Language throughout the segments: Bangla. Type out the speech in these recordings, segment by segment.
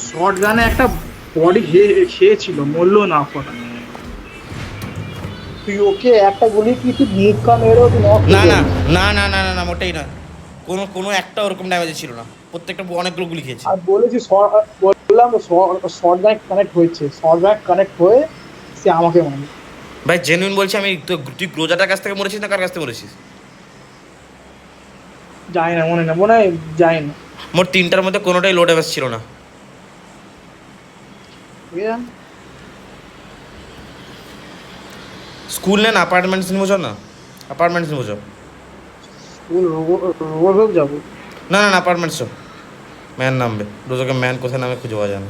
শর্ট গানে একটা বডি খেয়েছিল, মরলো না পড়া। তুই ওকে একটা গুলি কি তুই মুখ কান মেরেও তুই নক না করে না দিবি। না না না না না মোটেই না। কোনো কোনো একটা ওরকম ড্যামেজ ছিল না, প্রত্যেকটা অনেকগুলো গুলি খেয়েছে। আর বলেছি বললাম শর্ট গান কানেক্ট হয়েছে, শর্ট গান কানেক্ট হয়ে সে আমাকে মানে। ভাই জেনুইন বলছি আমি, তুই গ্রোজাটার কাছ থেকে মরেছিস না কার কাছ থেকে মরেছিস? যায় না, মনে হয় যায় না। মোট তিনটার মধ্যে কোনোটাই লো ড্যামেজ ছিল না। স্কুল নেন অ্যাপার্টমেন্টস নিবো, চল না অ্যাপার্টমেন্টস নিবো চল। রোজ যাবো। না না না অ্যাপার্টমেন্টস চল, ম্যান নামবে রোজকে, ম্যান কোথায় নামে খুঁজে পাওয়া যায় না।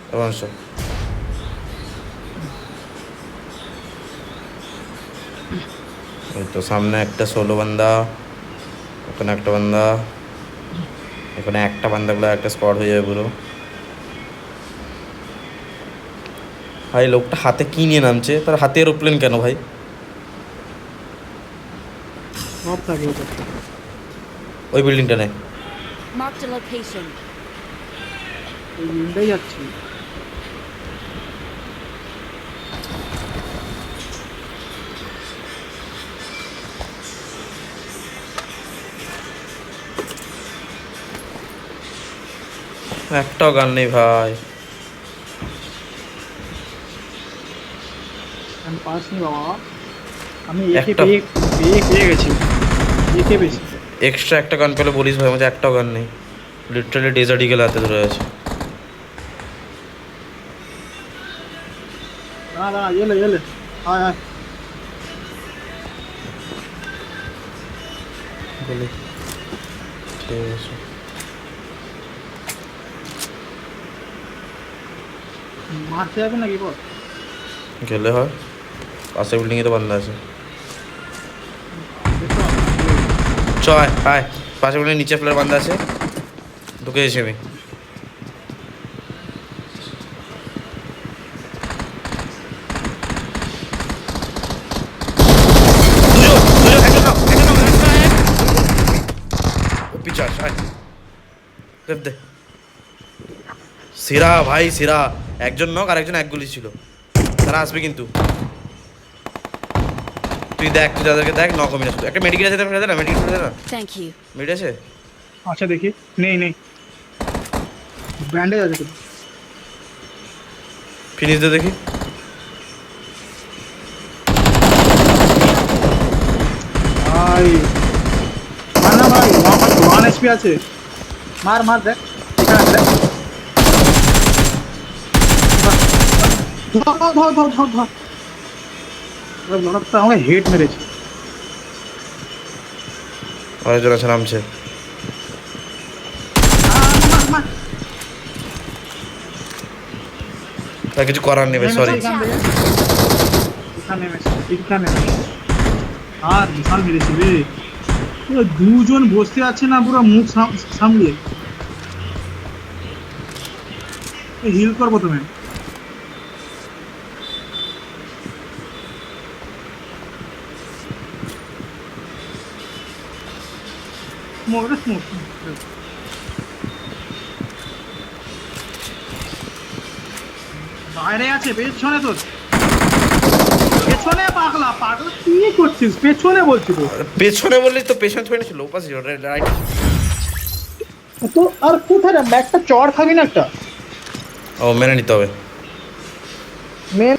অ্যাপার্টমেন্টস চল। ওই তো সামনে একটা সোলো বান্দা, ওখানে একটা বান্দা, এখানে একটা বান্দাগুলো একটা স্পট হয়ে যাবে পুরো। ভাই লোকটা হাতে কি নিয়ে নামছে? তার হাতে এরোপ্লেন কেন ভাই? সব থাকে ওটা। ওই বিল্ডিংটা নেই। Marked a location. ওই দিনটাই যাচ্ছি। একটাও গান নেই ভাই। আমি পাসনি বাবা, আমি একে একটা পেয়ে গেছি, একে বেশি। এক্সট্রা একটা গান পেলে বলিস ভাই, আমাদের একটাও গান নেই। লিটারালি ডেজার্ট ইগল হাতে ধরে আছে। দাঁড়া এলে আয় আয়। বলি ঠিক আছে। মারতে যাবে নাকি বল? গেলে হয়, পাশের বিল্ডিংয়ে তো বান্ধা আছে। চ আয় আয়, পাশের বিল্ডিং নিচে ফ্লোরে বান্ধা আছে, ঢুকে এসে আমি। সেরা ভাই সেরা, একজন নক আর একজন এক গুলি ছিল। তারা আসবে কিন্তু, তুই দেখ, তুই তাদেরকে দেখ। নক মিলে শুধু একটা মেডিকেল আছে, ফেলে দে না, মেডিকেল ফেলে দে না। Thank you. মেড আছে? আচ্ছা দেখি, নেই ব্যান্ডেজ আছে তো। ফিনিশ দে দেখি। ভাই মার না ভাই, 1 HP আছে। মার দেখ, এখানে দেখ। ধর। লড়াটা আমাকে হেড মেরেছে। আরেকজন আছে নামছে। মার। তার কিছু করার নেই ভাই, সরি। এখানে আর বিশাল মেরেছে রে। পুরো দুজন বসে আছে না, পুরো মুখ সামলে। হিল করবো তুমি। বাইরে আছে, পেছনে তোর পেছনে। পাগলা কি করছিস? পেছনে বলছি তো। পেছনে বললি তো, পেছনে থুয়ে ছিল ওপাশে রাইট। তো আর কোথায় রে? একটা চড় খাবি না একটা? ও মেনে নিতে হবে। মেন